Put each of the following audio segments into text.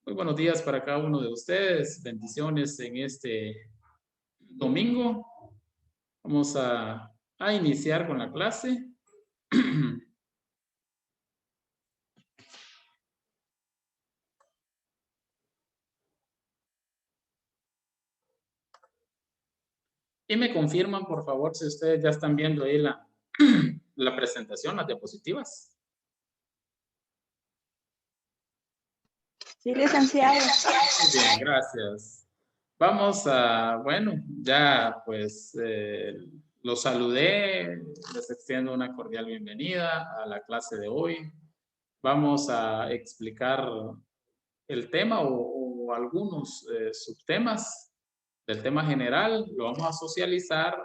Muy buenos días para cada uno de ustedes. Bendiciones en este domingo. Vamos a iniciar con la clase. Y me confirman, por favor, si ustedes ya están viendo ahí la presentación, las diapositivas. Sí, licenciado. Muy bien, gracias. Vamos bueno, ya pues los saludé, les extiendo una cordial bienvenida a la clase de hoy. Vamos a explicar el tema o algunos subtemas del tema general, lo vamos a socializar,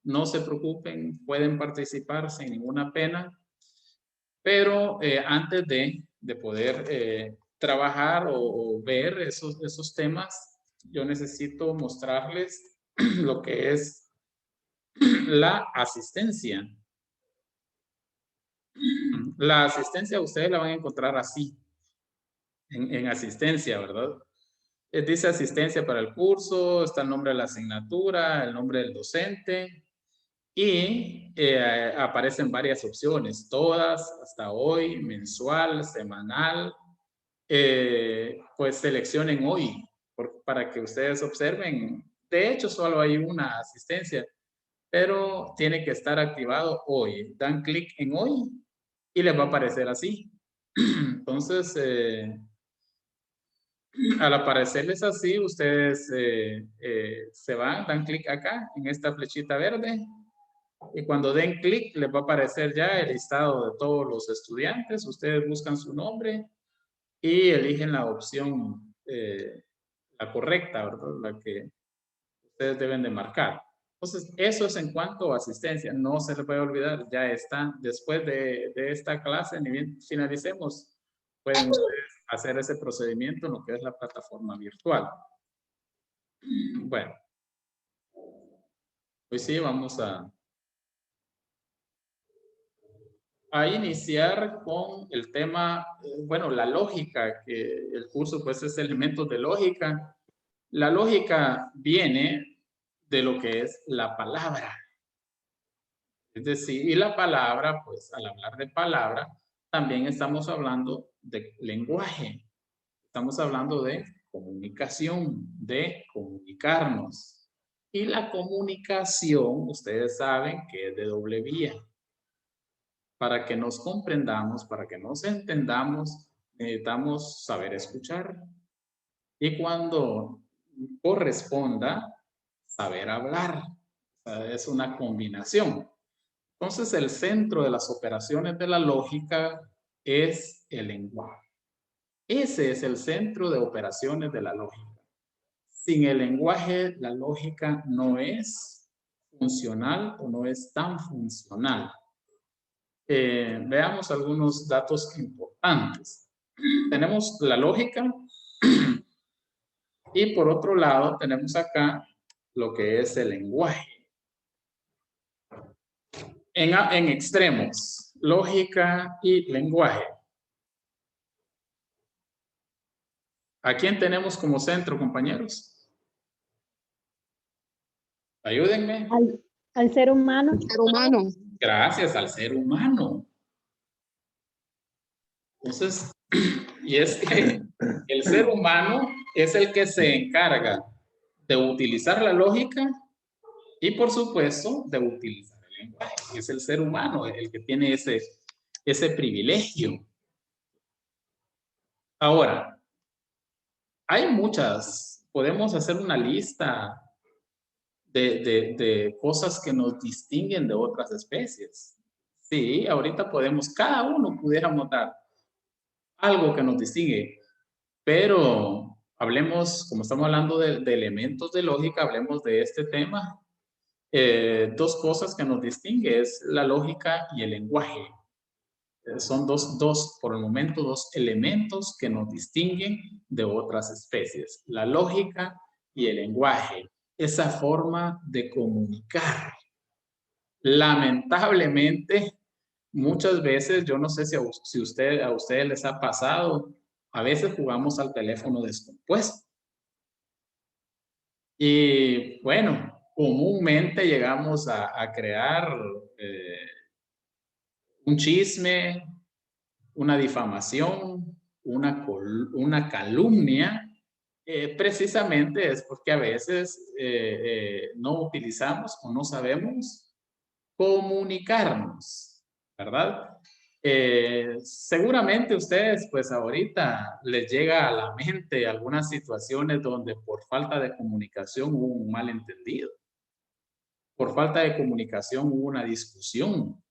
no se preocupen, pueden participar sin ninguna pena, pero antes de poder trabajar o ver esos temas, yo necesito mostrarles lo que es la asistencia. La asistencia ustedes la van a encontrar así, en asistencia, ¿verdad? Dice asistencia para el curso, está el nombre de la asignatura, el nombre del docente y aparecen varias opciones, todas hasta hoy, mensual, semanal. Pues seleccionen hoy para que ustedes observen. De hecho, solo hay una asistencia, pero tiene que estar activado hoy. Dan clic en hoy y les va a aparecer así. Entonces, al aparecerles así, ustedes se van, dan clic acá en esta flechita verde y cuando den clic les va a aparecer ya el listado de todos los estudiantes. Ustedes buscan su nombre y eligen la opción, la correcta, ¿verdad? La que ustedes deben de marcar. Entonces, eso es en cuanto a asistencia. No se les puede olvidar, ya está. Después de esta clase, ni bien finalicemos, pueden ustedes hacer ese procedimiento en lo que es la plataforma virtual. Bueno, hoy sí vamos a iniciar con el tema, bueno, la lógica, que el curso pues es elementos de lógica. La lógica viene de lo que es la palabra. Es decir, y la palabra, pues al hablar de palabra, también estamos hablando de lenguaje. Estamos hablando de comunicación, de comunicarnos. Y la comunicación, ustedes saben que es de doble vía. Para que nos comprendamos, para que nos entendamos, necesitamos saber escuchar. Y cuando corresponda, saber hablar. O sea, es una combinación. Entonces, el centro de las operaciones de la lógica es el lenguaje. Ese es el centro de operaciones de la lógica. Sin el lenguaje, la lógica no es funcional o no es tan funcional. Veamos algunos datos importantes. Tenemos la lógica y por otro lado tenemos acá lo que es el lenguaje. En extremos, lógica y lenguaje. ¿A quién tenemos como centro, compañeros? Ayúdenme. Al ser humano. Ser humano. Gracias al ser humano. Entonces, y es que el ser humano es el que se encarga de utilizar la lógica y, por supuesto, de utilizar el lenguaje. Es el ser humano el que tiene ese privilegio. Ahora, hay muchas, podemos hacer una lista de cosas que nos distinguen de otras especies. Sí, ahorita podemos, cada uno pudiéramos dar algo que nos distingue, pero hablemos, como estamos hablando de elementos de lógica, hablemos de este tema. Dos cosas que nos distingue es la lógica y el lenguaje. Son por el momento, dos elementos que nos distinguen de otras especies. La lógica y el lenguaje. Esa forma de comunicar. Lamentablemente, muchas veces, yo no sé si a ustedes les ha pasado, A veces jugamos al teléfono descompuesto. Y bueno, comúnmente llegamos a crear un chisme, una difamación, una calumnia, precisamente es porque a veces no utilizamos o no sabemos comunicarnos, ¿verdad? Seguramente ustedes pues ahorita les llega a la mente algunas situaciones donde por falta de comunicación hubo un malentendido, por falta de comunicación hubo una discusión,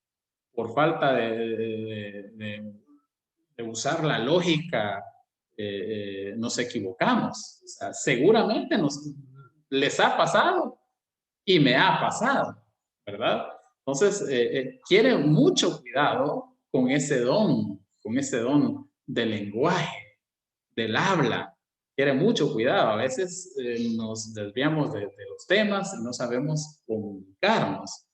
por falta de usar la lógica, nos equivocamos. O sea, seguramente les ha pasado y me ha pasado, ¿verdad? Entonces, quiere mucho cuidado con ese don del lenguaje, del habla. Quiere mucho cuidado. A veces nos desviamos de los temas y no sabemos comunicarnos.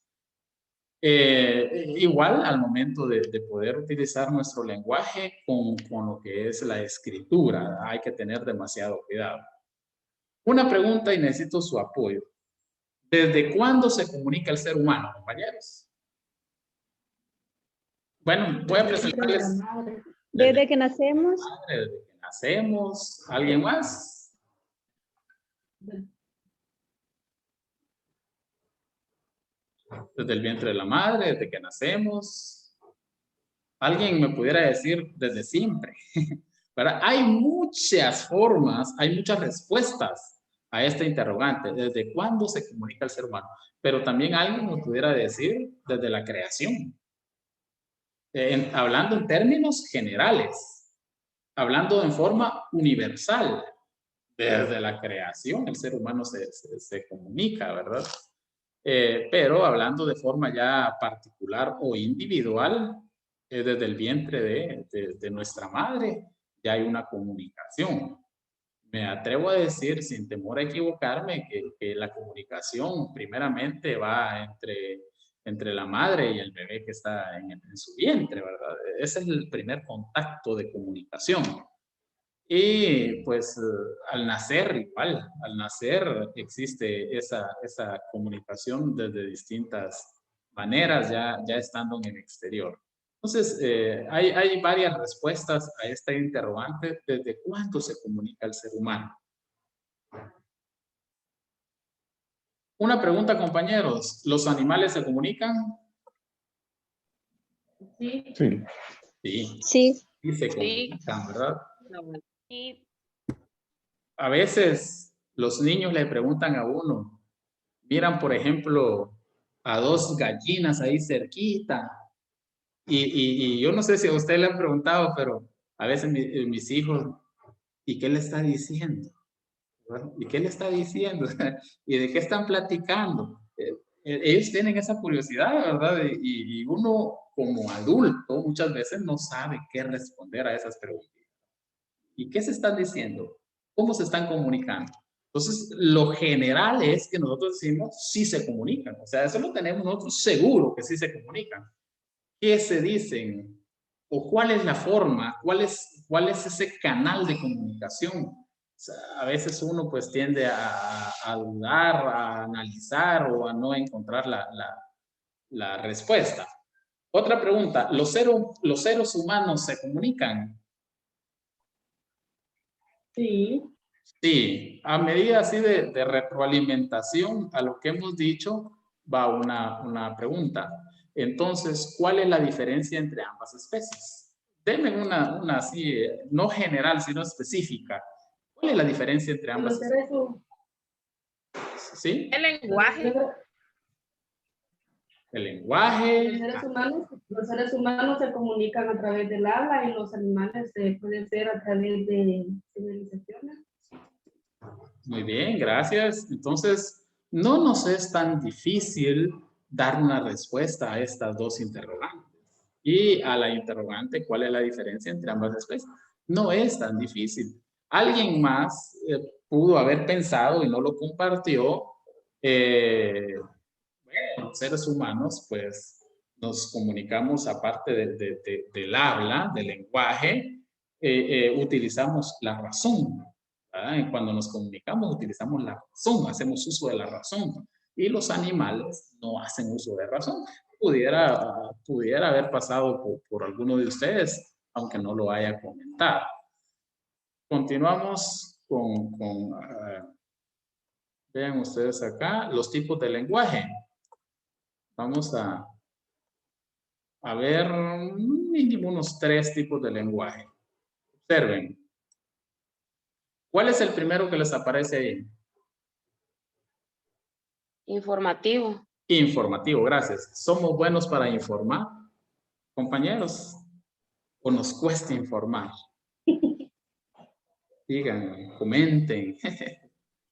Igual al momento de poder utilizar nuestro lenguaje con lo que es la escritura, hay que tener demasiado cuidado. Una pregunta y necesito su apoyo. ¿Desde cuándo se comunica el ser humano, compañeros? Bueno, voy a presentarles. Desde que nacemos. Desde que nacemos. ¿Alguien más? Desde el vientre de la madre, desde que nacemos. Alguien me pudiera decir desde siempre. ¿Verdad? Hay muchas formas, hay muchas respuestas a esta interrogante. ¿Desde cuándo se comunica el ser humano? Pero también alguien me pudiera decir desde la creación. Hablando en términos generales, hablando en forma universal, desde la creación el ser humano se comunica, ¿verdad? Pero hablando de forma ya particular o individual, desde el vientre de nuestra madre, ya hay una comunicación. Me atrevo a decir, sin temor a equivocarme, que la comunicación primeramente va entre la madre y el bebé que está en su vientre, ¿verdad? Ese es el primer contacto de comunicación. Y pues al nacer igual, al nacer existe esa comunicación desde distintas maneras, ya estando en el exterior. Entonces, hay varias respuestas a esta interrogante. ¿Desde cuándo se comunica el ser humano? Una pregunta, compañeros. ¿Los animales se comunican? Sí. Sí. Sí. Sí se comunican, ¿verdad? Sí. A veces los niños le preguntan a uno, miran, por ejemplo, a dos gallinas ahí cerquita. Y yo no sé si a usted le han preguntado, pero a veces mis hijos, ¿y qué le está diciendo? ¿Verdad? ¿Y qué le está diciendo? ¿Y de qué están platicando? Ellos tienen esa curiosidad, ¿verdad? Y uno como adulto muchas veces no sabe qué responder a esas preguntas. ¿Y qué se están diciendo? ¿Cómo se están comunicando? Entonces, lo general es que nosotros decimos sí se comunican. O sea, eso lo tenemos nosotros seguro que sí se comunican. ¿Qué se dicen? ¿O cuál es la forma? ¿Cuál es ese canal de comunicación? O sea, a veces uno pues tiende a dudar, a analizar o a no encontrar la respuesta. Otra pregunta, ¿los seres humanos se comunican? Sí. Sí, a medida así de retroalimentación a lo que hemos dicho, va una pregunta. Entonces, ¿cuál es la diferencia entre ambas especies? Denme una así, no general, sino específica. ¿Cuál es la diferencia entre ambas especies? ¿Sí? El lenguaje. El lenguaje. Los seres humanos se comunican a través del habla y los animales pueden ser a través de señalizaciones. Muy bien, gracias. Entonces, no nos es tan difícil dar una respuesta a estas dos interrogantes. Y a la interrogante, ¿cuál es la diferencia entre ambas especies? No es tan difícil. Alguien más pudo haber pensado y no lo compartió. Bueno, seres humanos, pues nos comunicamos aparte del habla, del lenguaje, utilizamos la razón. ¿Verdad? Cuando nos comunicamos utilizamos la razón, hacemos uso de la razón. Y los animales no hacen uso de razón. Pudiera haber pasado por alguno de ustedes, aunque no lo haya comentado. Continuamos vean ustedes acá, los tipos de lenguaje. Vamos a ver mínimo unos 3 tipos de lenguaje. Observen. ¿Cuál es el primero que les aparece ahí? Informativo. Informativo, gracias. ¿Somos buenos para informar, compañeros? ¿O nos cuesta informar? Digan, comenten.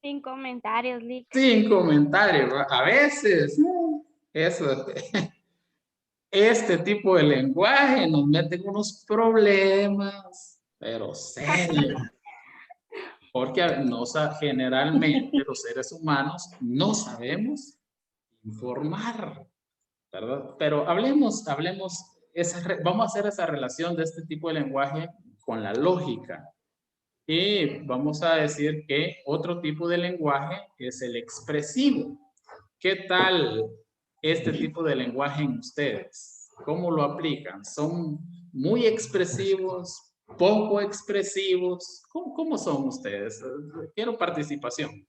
Sin comentarios, Lick. Sin comentarios. A veces, eso. Este tipo de lenguaje nos mete en unos problemas, pero serios. Porque generalmente los seres humanos no sabemos informar, ¿verdad? Pero vamos a hacer esa relación de este tipo de lenguaje con la lógica. Y vamos a decir que otro tipo de lenguaje es el expresivo. ¿Qué tal este tipo de lenguaje en ustedes? ¿Cómo lo aplican? ¿Son muy expresivos? ¿Poco expresivos? ¿Cómo son ustedes? Quiero participación.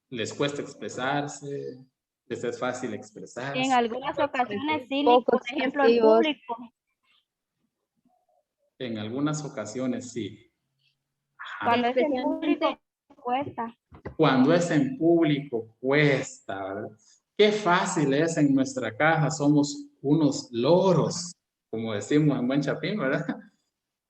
¿Les cuesta expresarse? ¿Les es fácil expresarse? En algunas ocasiones sí, Lick, Poco por ejemplo, en expresivos. público. En algunas ocasiones sí. Cuando es en público cuesta. Cuando es en público cuesta, ¿verdad? Qué fácil es en nuestra casa, somos unos loros, como decimos en buen chapín, ¿verdad?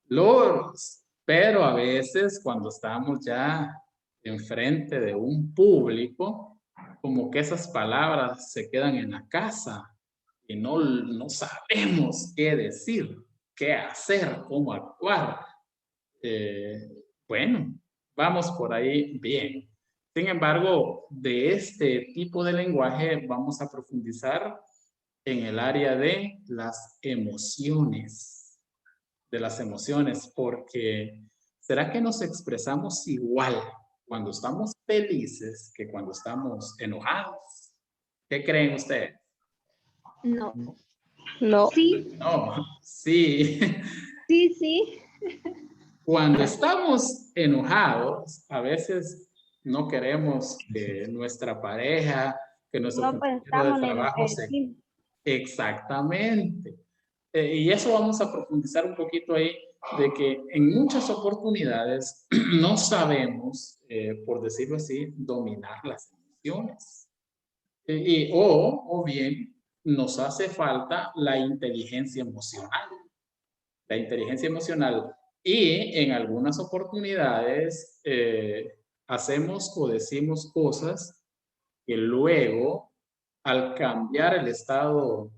Loros. Pero a veces cuando estamos ya enfrente de un público, como que esas palabras se quedan en la casa y no sabemos qué decir, qué hacer, cómo actuar. Bueno, vamos por ahí bien. Sin embargo, de este tipo de lenguaje vamos a profundizar en el área de las emociones. Porque ¿será que nos expresamos igual cuando estamos felices que cuando estamos enojados? ¿Qué creen ustedes? No. No. Sí, No, sí. sí, sí. Cuando estamos enojados, a veces no queremos que nuestra pareja, que nuestro No compañero de pensamos ni en lo trabajo que decimos. Exactamente. Y eso vamos a profundizar un poquito ahí, de que en muchas oportunidades no sabemos, por decirlo así, dominar las emociones. O bien nos hace falta la inteligencia emocional. La inteligencia emocional. Y en algunas oportunidades hacemos o decimos cosas que luego, al cambiar el estado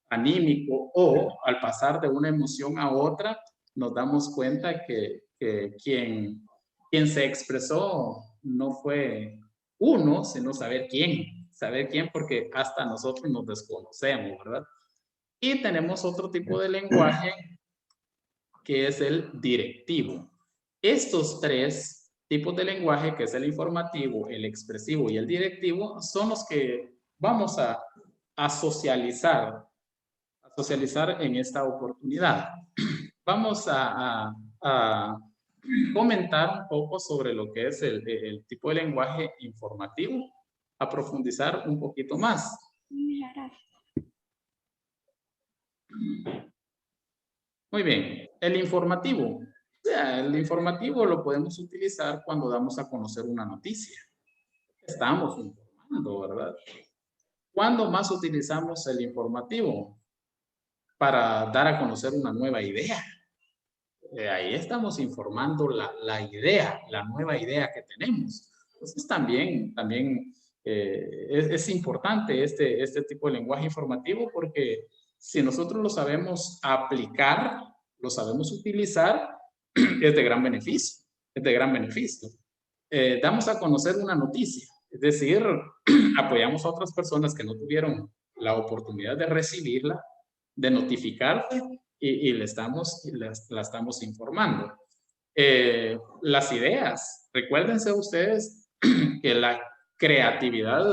anímico o al pasar de una emoción a otra, nos damos cuenta que quien se expresó no fue uno, sino saber quién. Saber quién porque hasta nosotros nos desconocemos, ¿verdad? Y tenemos otro tipo de lenguaje que es el directivo. Estos 3 tipos de lenguaje, que es el informativo, el expresivo y el directivo, son los que vamos a socializar en esta oportunidad. Vamos a comentar un poco sobre lo que es el tipo de lenguaje informativo, a profundizar un poquito más. Muy bien, el informativo. El informativo lo podemos utilizar cuando damos a conocer una noticia. Estamos informando, ¿verdad? ¿Cuándo más utilizamos el informativo? Para dar a conocer una nueva idea. Ahí estamos informando la idea, la nueva idea que tenemos. Entonces también es importante este tipo de lenguaje informativo porque si nosotros lo sabemos aplicar, lo sabemos utilizar, es de gran beneficio. Es de gran beneficio. Damos a conocer una noticia, es decir, apoyamos a otras personas que no tuvieron la oportunidad de recibirla, de notificarse y la estamos informando. Las ideas, recuérdense ustedes que la creatividad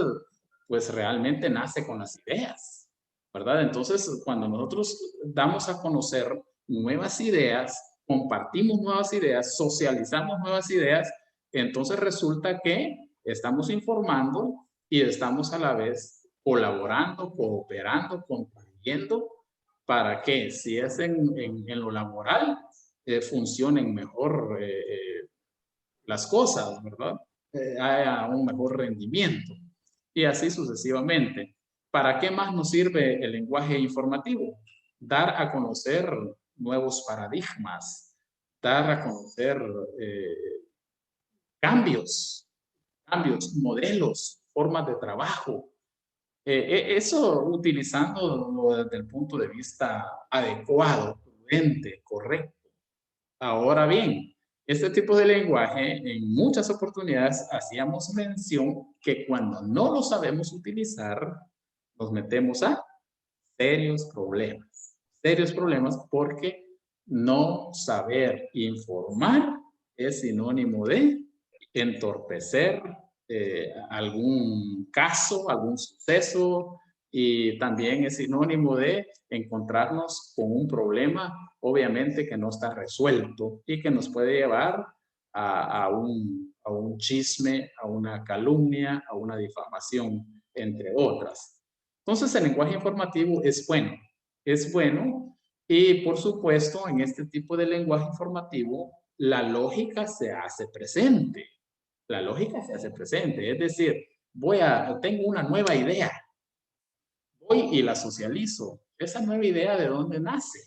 pues realmente nace con las ideas, ¿verdad? Entonces, cuando nosotros damos a conocer nuevas ideas, compartimos nuevas ideas, socializamos nuevas ideas, entonces resulta que estamos informando y estamos a la vez colaborando, cooperando, contribuyendo para que si es en lo laboral, funcionen mejor las cosas, ¿verdad? Haya un mejor rendimiento y así sucesivamente. ¿Para qué más nos sirve el lenguaje informativo? Dar a conocer nuevos paradigmas, dar a conocer cambios, modelos, formas de trabajo. Eso utilizándolo desde el punto de vista adecuado, prudente, correcto. Ahora bien, este tipo de lenguaje en muchas oportunidades hacíamos mención que cuando no lo sabemos utilizar, nos metemos a serios problemas porque no saber informar es sinónimo de entorpecer algún caso, algún suceso, y también es sinónimo de encontrarnos con un problema, obviamente, que no está resuelto y que nos puede llevar a un chisme, a una calumnia, a una difamación, entre otras. Entonces, el lenguaje informativo es bueno y, por supuesto, en este tipo de lenguaje informativo, la lógica se hace presente. La lógica se hace presente, es decir, tengo una nueva idea, voy y la socializo. ¿Esa nueva idea de dónde nace?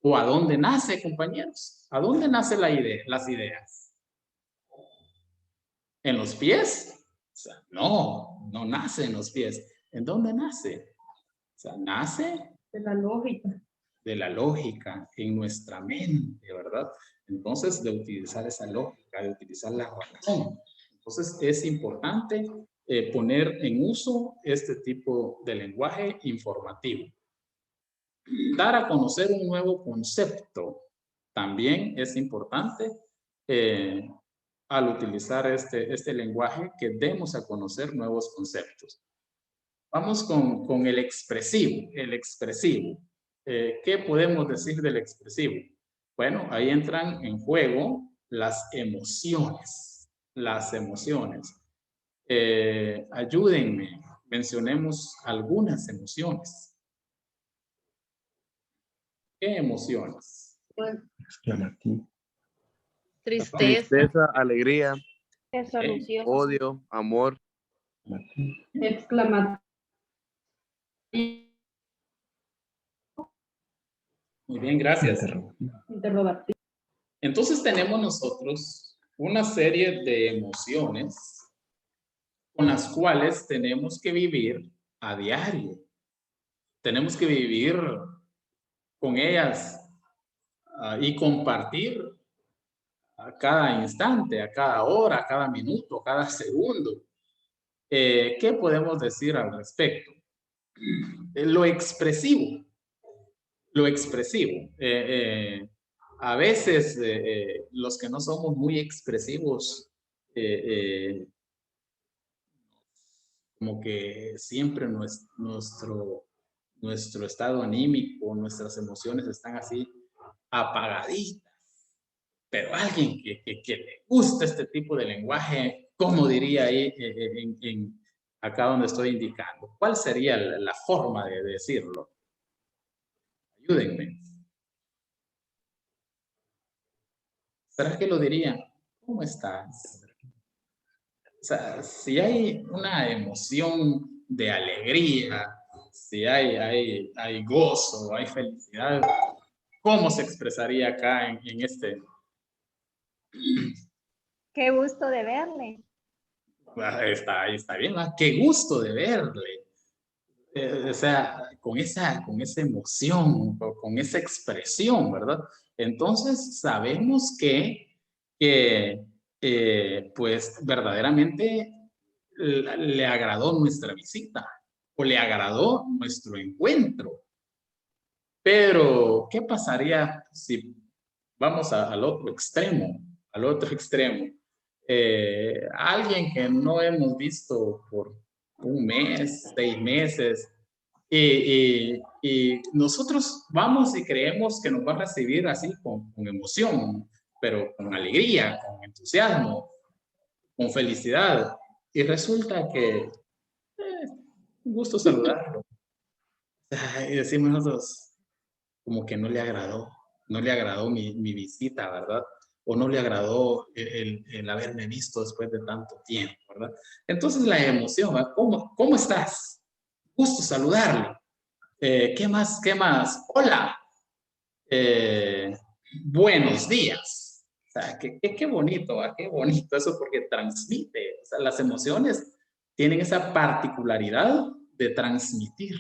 ¿O a dónde nace, compañeros? ¿A dónde nace las ideas? ¿En los pies? O sea, no nace en los pies. ¿En dónde nace? O sea, nace De la lógica. de la lógica en nuestra mente, ¿verdad? Entonces, de utilizar esa lógica, de utilizar la razón. Entonces, es importante poner en uso este tipo de lenguaje informativo. Dar a conocer un nuevo concepto también es importante al utilizar este lenguaje, que demos a conocer nuevos conceptos. Vamos con el expresivo. El expresivo. ¿Qué podemos decir del expresivo? Bueno, ahí entran en juego las emociones. Las emociones. Ayúdenme, mencionemos algunas emociones. ¿Qué emociones? Exclamativo. Tristeza, alegría, Resolución. odio, amor. Exclamativo. Muy bien, gracias. Interrogativo. Entonces tenemos nosotros una serie de emociones con las cuales tenemos que vivir a diario. Tenemos que vivir con ellas y compartir a cada instante, a cada hora, a cada minuto, a cada segundo. ¿Qué podemos decir al respecto? Lo expresivo. Lo expresivo. A veces los que no somos muy expresivos, como que siempre nuestro estado anímico, nuestras emociones están así apagaditas. Pero alguien que le gusta este tipo de lenguaje, ¿cómo diría ahí acá donde estoy indicando? ¿Cuál sería la forma de decirlo? Ayúdenme. ¿Será que lo diría? ¿Cómo estás? O sea, si hay una emoción de alegría, si hay gozo, hay felicidad, ¿cómo se expresaría acá en este? Qué gusto de verle. Está bien, ¿verdad? Qué gusto de verle. O sea, con esa emoción, con esa expresión, ¿verdad? Entonces sabemos que pues verdaderamente le agradó nuestra visita o le agradó nuestro encuentro. Pero, ¿qué pasaría si vamos al otro extremo? Al otro extremo. Alguien que no hemos visto por un mes, 6 meses, y nosotros vamos y creemos que nos va a recibir así con emoción, pero con alegría, con entusiasmo, con felicidad. Y resulta que un gusto saludarlo. Y decimos nosotros, como que no le agradó mi visita, ¿verdad? O no le agradó el haberme visto después de tanto tiempo, ¿verdad? Entonces la emoción, ¿verdad? ¿Cómo estás? Gusto saludarle. ¿Qué más? ¿Qué más? Hola. Eh, buenos días. O sea, qué bonito, ¿verdad? Qué bonito eso porque transmite. O sea, las emociones tienen esa particularidad de transmitir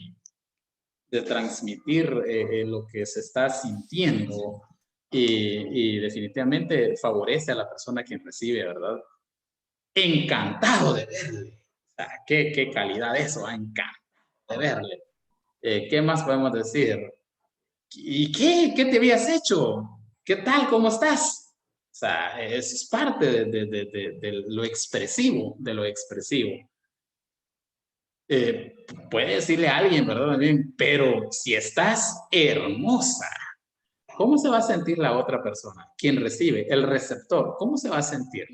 lo que se está sintiendo y definitivamente favorece a la persona quien recibe, ¿verdad? Encantado de verle. O sea, qué calidad eso, encantado de verle. ¿Qué más podemos decir? ¿Y qué te habías hecho? ¿Qué tal? ¿Cómo estás? O sea, es parte de lo expresivo, de lo expresivo. Puede decirle a alguien, ¿verdad? También, pero si estás hermosa, ¿cómo se va a sentir la otra persona? Quien recibe, el receptor, ¿cómo se va a sentir?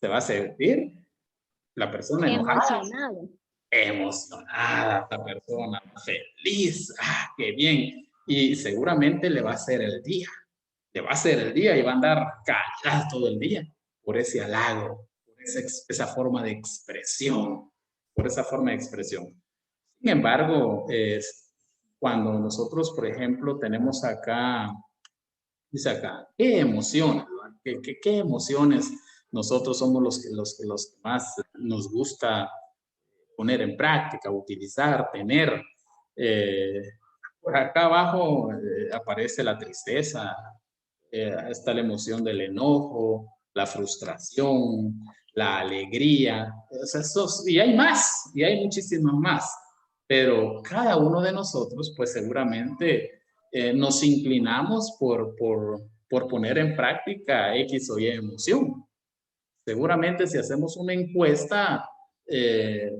¿Se va a sentir la persona enojada? Emocionado. Emocionada, esta persona, feliz, qué bien. Y seguramente le va a hacer el día. Le va a hacer el día y va a andar calidad todo el día por ese halago, por esa forma de expresión, por esa forma de expresión. Sin embargo, cuando nosotros, por ejemplo, tenemos acá, dice acá, ¿qué emociones? ¿Qué emociones nosotros somos los que más nos gusta poner en práctica, utilizar, tener? Eh, por acá abajo aparece la tristeza, está la emoción del enojo, la frustración, la alegría, o sea, y hay más, y hay muchísimas más, pero cada uno de nosotros, pues seguramente nos inclinamos por poner en práctica X o Y emoción. Seguramente si hacemos una encuesta, eh,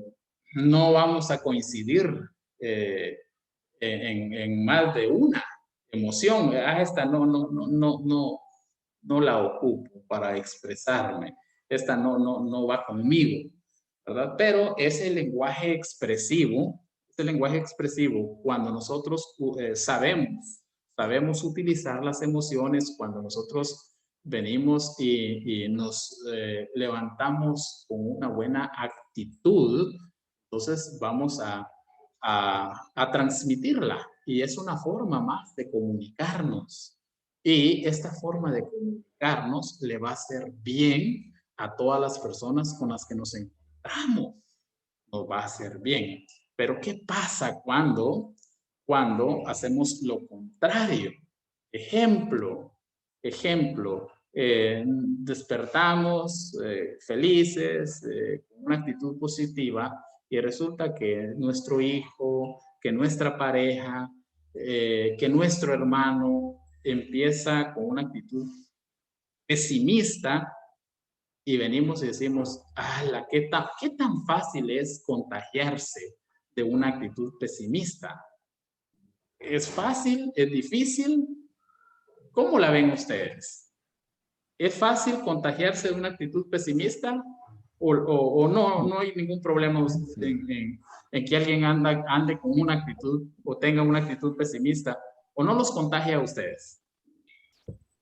no vamos a coincidir eh, en más de una emoción. Esta no la ocupo para expresarme. Esta no va conmigo, ¿verdad? Pero ese lenguaje expresivo, cuando nosotros sabemos utilizar las emociones, cuando nosotros venimos y nos levantamos con una buena actitud, entonces vamos a transmitirla y es una forma más de comunicarnos. Y esta forma de comunicarnos le va a hacer bien a todas las personas con las que nos encontramos. Nos va a hacer bien. Pero ¿qué pasa cuando hacemos lo contrario? Ejemplo, despertamos felices, con una actitud positiva y resulta que nuestro hijo, que nuestra pareja, que nuestro hermano empieza con una actitud pesimista y venimos y decimos, ¡hala! ¿Qué tan fácil es contagiarse de una actitud pesimista? ¿Es fácil? ¿Es difícil? ¿Cómo la ven ustedes? ¿Es fácil contagiarse de una actitud pesimista? ¿O no hay ningún problema en que alguien ande con una actitud o tenga una actitud pesimista? ¿O no los contagia a ustedes?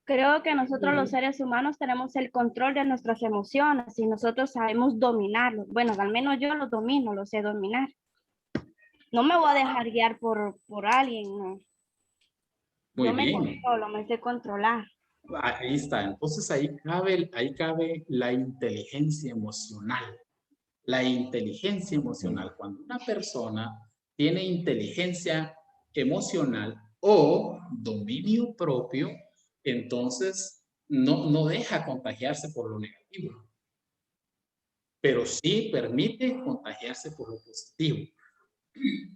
Creo que nosotros los seres humanos tenemos el control de nuestras emociones y nosotros sabemos dominarlos. Bueno, al menos yo los domino, los sé dominar. No me voy a dejar guiar por alguien, no. Muy Yo me bien. controlo, me sé controlar. Ahí está. Entonces ahí cabe la inteligencia emocional. La inteligencia emocional. Cuando una persona tiene inteligencia emocional o dominio propio, entonces no deja contagiarse por lo negativo, pero sí permite contagiarse por lo positivo.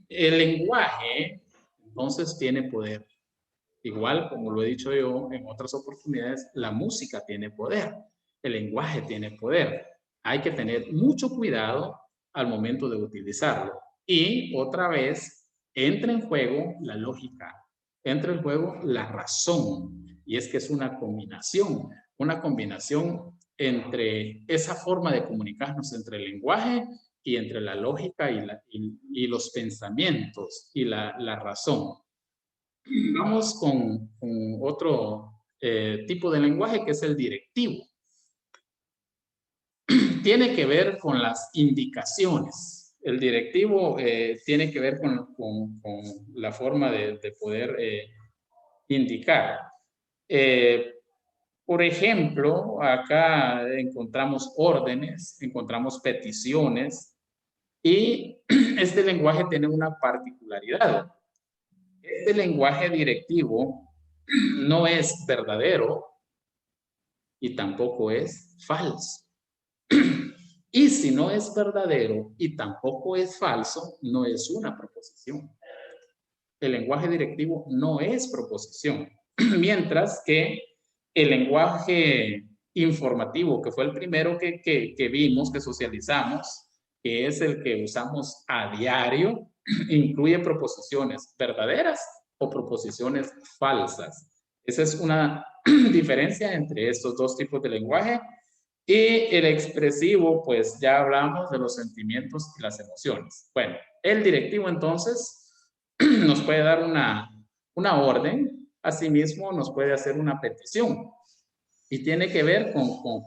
El lenguaje entonces tiene poder. Igual, como lo he dicho yo en otras oportunidades, la música tiene poder, el lenguaje tiene poder. Hay que tener mucho cuidado al momento de utilizarlo. Y otra vez, entra en juego la lógica, entra en juego la razón. Y es que es una combinación entre esa forma de comunicarnos entre el lenguaje y entre la lógica y los pensamientos y la razón. Vamos con otro tipo de lenguaje que es el directivo. Tiene que ver con las indicaciones. El directivo tiene que ver con la forma de poder indicar. Por ejemplo, acá encontramos órdenes, encontramos peticiones y este lenguaje tiene una particularidad. Este lenguaje directivo no es verdadero y tampoco es falso. Y si no es verdadero y tampoco es falso, no es una proposición. El lenguaje directivo no es proposición. Mientras que el lenguaje informativo, que fue el primero que vimos, que socializamos, que es el que usamos a diario, incluye proposiciones verdaderas o proposiciones falsas. Esa es una diferencia entre estos dos tipos de lenguaje. Y el expresivo, pues ya hablamos de los sentimientos y las emociones. Bueno, el directivo entonces nos puede dar una orden, asimismo nos puede hacer una petición. Y tiene que ver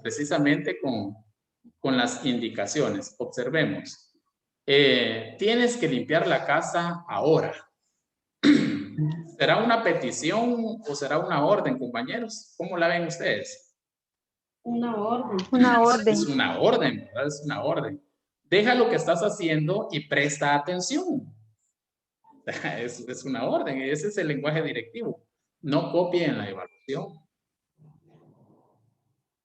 precisamente con las indicaciones. Observemos. Tienes que limpiar la casa ahora. ¿Será una petición o será una orden, compañeros? ¿Cómo la ven ustedes? Una orden. Una orden. Es una orden, ¿verdad? Es una orden. Deja lo que estás haciendo y presta atención. Es una orden. Ese es el lenguaje directivo. No copien la evaluación.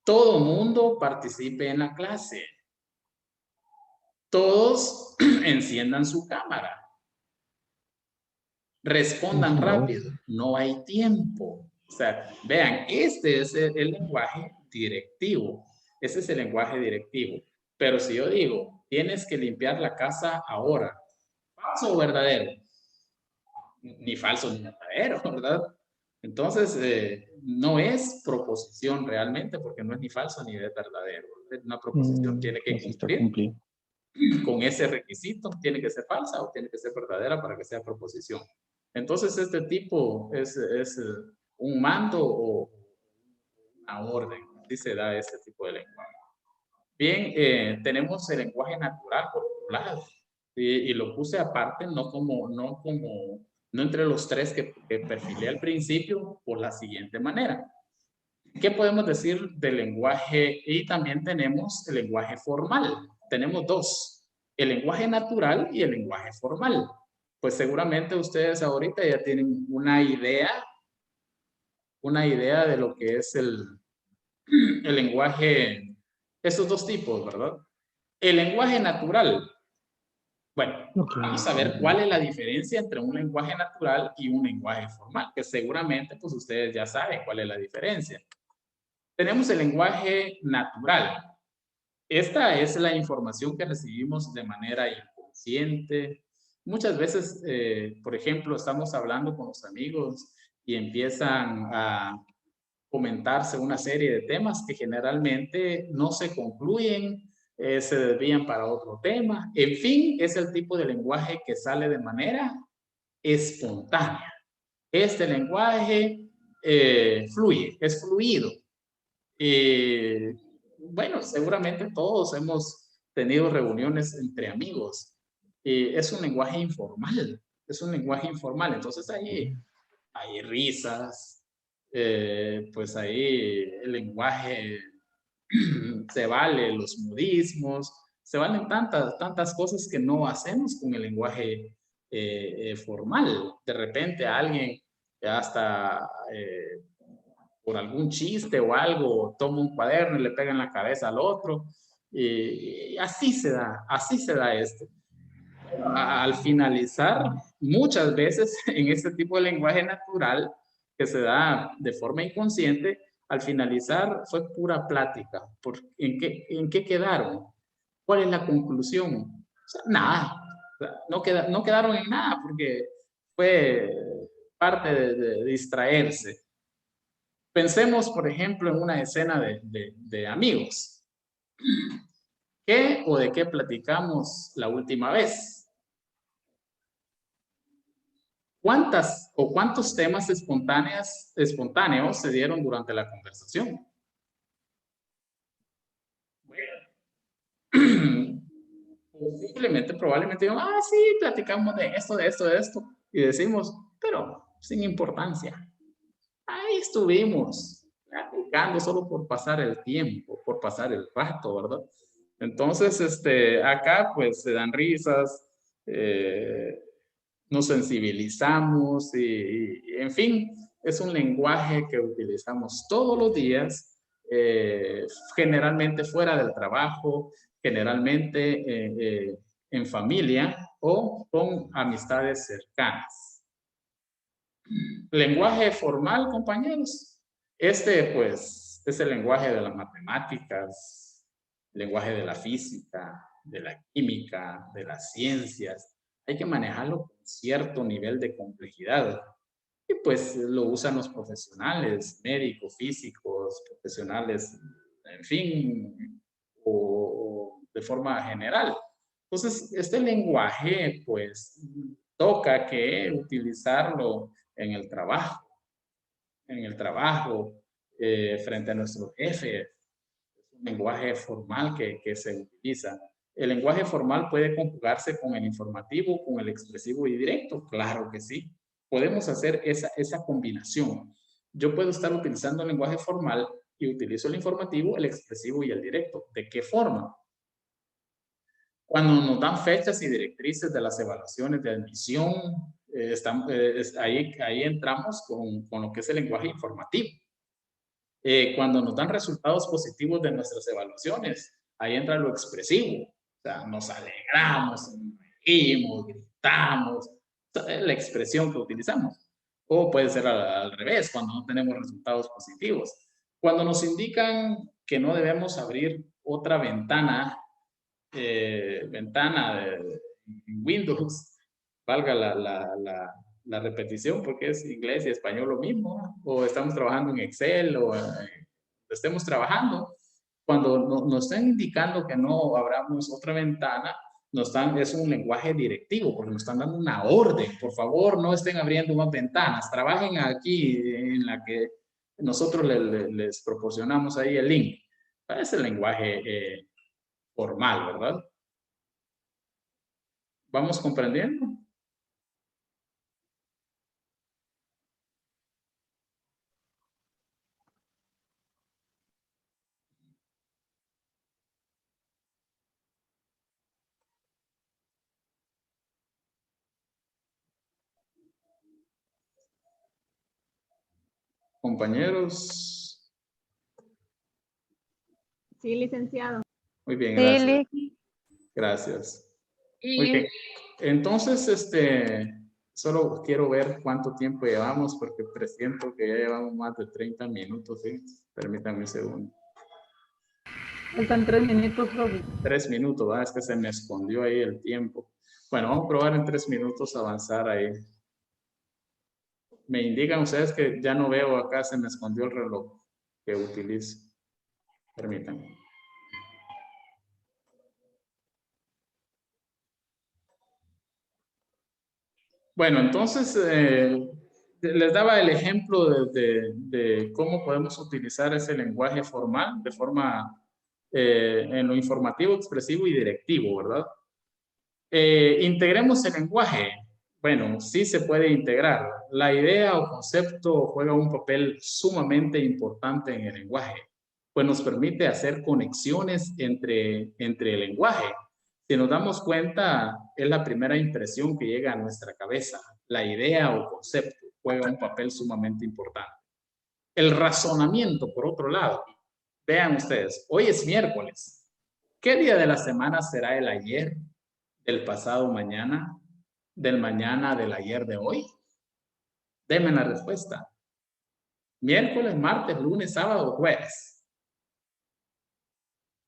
Todo mundo participe en la clase. Todos enciendan su cámara. Respondan rápido. No hay tiempo. O sea, vean, este es el lenguaje directivo. Ese es el lenguaje directivo. Pero si yo digo, tienes que limpiar la casa ahora, ¿falso o verdadero? Ni falso ni verdadero, ¿verdad? Entonces, no es proposición realmente, porque no es ni falso ni verdadero. Una proposición tiene que cumplir con ese requisito, tiene que ser falsa o tiene que ser verdadera para que sea proposición. Entonces, este tipo es un mando o una orden. Así se da este tipo de lenguaje. Bien, tenemos el lenguaje natural por otro lado. Y lo puse aparte, no entre los tres que perfilé al principio, por la siguiente manera. ¿Qué podemos decir del lenguaje? Y también tenemos el lenguaje formal. Tenemos dos, el lenguaje natural y el lenguaje formal. Pues seguramente ustedes ahorita ya tienen una idea de lo que es el lenguaje, estos dos tipos, ¿verdad? El lenguaje natural. Bueno, vamos a ver cuál es la diferencia entre un lenguaje natural y un lenguaje formal, que seguramente pues ustedes ya saben cuál es la diferencia. Tenemos el lenguaje natural. Esta es la información que recibimos de manera inconsciente. Muchas veces, por ejemplo, estamos hablando con los amigos y empiezan a comentarse una serie de temas que generalmente no se concluyen, se desvían para otro tema. En fin, es el tipo de lenguaje que sale de manera espontánea. Este lenguaje fluye, es fluido. Bueno, seguramente todos hemos tenido reuniones entre amigos. Es un lenguaje informal, entonces ahí hay risas, pues ahí el lenguaje se vale los modismos, se valen tantas cosas que no hacemos con el lenguaje formal. De repente alguien hasta por algún chiste o algo toma un cuaderno y le pega en la cabeza al otro, y así se da esto. Al finalizar, muchas veces en este tipo de lenguaje natural que se da de forma inconsciente, al finalizar fue pura plática. ¿En qué quedaron? ¿Cuál es la conclusión? O sea, nada. O sea, no quedaron en nada porque fue parte de distraerse. Pensemos, por ejemplo, en una escena de amigos. ¿Qué o de qué platicamos la última vez? ¿Cuántas o cuántos temas espontáneos se dieron durante la conversación? Bueno, posiblemente, probablemente digan, sí, platicamos de esto, y decimos, pero sin importancia. Ahí estuvimos platicando solo por pasar el tiempo, por pasar el rato, ¿verdad? Entonces, acá pues se dan risas, nos sensibilizamos y, en fin, es un lenguaje que utilizamos todos los días, generalmente fuera del trabajo, generalmente en familia o con amistades cercanas. Lenguaje formal, compañeros. Pues, es el lenguaje de las matemáticas, lenguaje de la física, de la química, de las ciencias. Hay que manejarlo con cierto nivel de complejidad. Y pues lo usan los profesionales, médicos, físicos, profesionales, en fin, o de forma general. Entonces, este lenguaje, pues, toca que utilizarlo en el trabajo, frente a nuestro jefe. Es un lenguaje formal que se utiliza. ¿El lenguaje formal puede conjugarse con el informativo, con el expresivo y directo? Claro que sí. Podemos hacer esa combinación. Yo puedo estar utilizando el lenguaje formal y utilizo el informativo, el expresivo y el directo. ¿De qué forma? Cuando nos dan fechas y directrices de las evaluaciones de admisión, ahí entramos con lo que es el lenguaje informativo. Cuando nos dan resultados positivos de nuestras evaluaciones, ahí entra lo expresivo. O sea, nos alegramos, nos reímos, gritamos, la expresión que utilizamos. O puede ser al revés, cuando no tenemos resultados positivos. Cuando nos indican que no debemos abrir otra ventana de Windows, valga la repetición porque es inglés y español lo mismo, o estamos trabajando en Excel o estemos trabajando, cuando nos están indicando que no abramos otra ventana, es un lenguaje directivo porque nos están dando una orden. Por favor, no estén abriendo más ventanas, trabajen aquí en la que nosotros les proporcionamos ahí el link. Es el lenguaje formal, ¿verdad? ¿Vamos comprendiendo? Compañeros. Sí, licenciado. Muy bien, gracias. Gracias. Muy bien. Entonces, solo quiero ver cuánto tiempo llevamos porque presiento que ya llevamos más de 30 minutos, ¿sí? Permítanme un segundo. Están 3 minutos, profe. 3 minutos, ¿verdad? Es que se me escondió ahí el tiempo. Bueno, vamos a probar en 3 minutos avanzar ahí. Me indican ustedes que ya no veo acá, se me escondió el reloj que utilizo. Permítanme. Bueno, entonces les daba el ejemplo de cómo podemos utilizar ese lenguaje formal de forma en lo informativo, expresivo y directivo, ¿verdad? Integremos el lenguaje. Bueno, sí se puede integrar. La idea o concepto juega un papel sumamente importante en el lenguaje, pues nos permite hacer conexiones entre el lenguaje. Si nos damos cuenta, es la primera impresión que llega a nuestra cabeza. La idea o concepto juega un papel sumamente importante. El razonamiento, por otro lado, vean ustedes, hoy es miércoles. ¿Qué día de la semana será el ayer del pasado mañana, del mañana del ayer de hoy? Deme la respuesta. Miércoles, martes, lunes, sábado, jueves.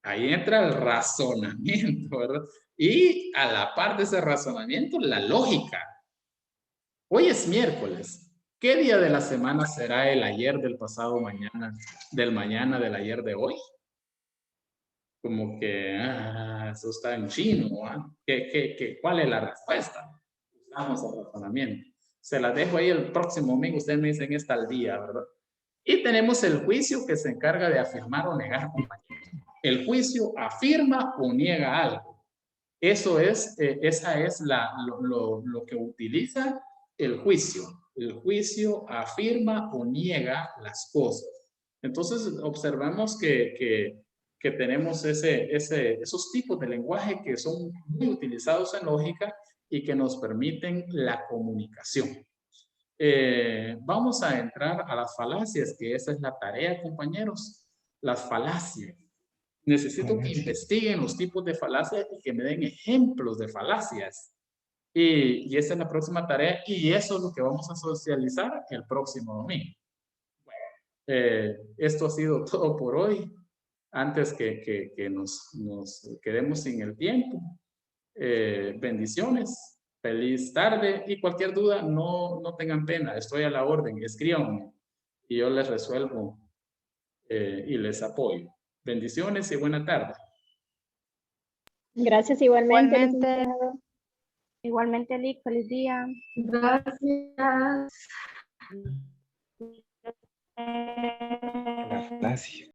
Ahí entra el razonamiento, ¿verdad? Y a la par de ese razonamiento, la lógica. Hoy es miércoles. ¿Qué día de la semana será el ayer del pasado mañana, del mañana del ayer de hoy? Como que, eso está en chino, ¿ah? ¿Cuál es la respuesta? Usamos el razonamiento. Se la dejo ahí el próximo domingo, ustedes me dicen esta al día, ¿verdad? Y tenemos el juicio que se encarga de afirmar o negar, compañeros. El juicio afirma o niega algo. Eso es, esa es lo que utiliza el juicio. El juicio afirma o niega las cosas. Entonces, observamos que tenemos esos tipos de lenguaje que son muy utilizados en lógica y que nos permiten la comunicación. Vamos a entrar a las falacias, que esa es la tarea, compañeros. Las falacias. Necesito que investiguen los tipos de falacias y que me den ejemplos de falacias. Y esa es la próxima tarea y eso es lo que vamos a socializar el próximo domingo. Bueno, esto ha sido todo por hoy. Antes que nos quedemos sin el tiempo. Bendiciones. Feliz tarde y cualquier duda no tengan pena. Estoy a la orden. Escríbanme y yo les resuelvo y les apoyo. Bendiciones y buena tarde. Gracias igualmente. Igualmente. licenciado. Igualmente, Lick, feliz día. Gracias. La falacia.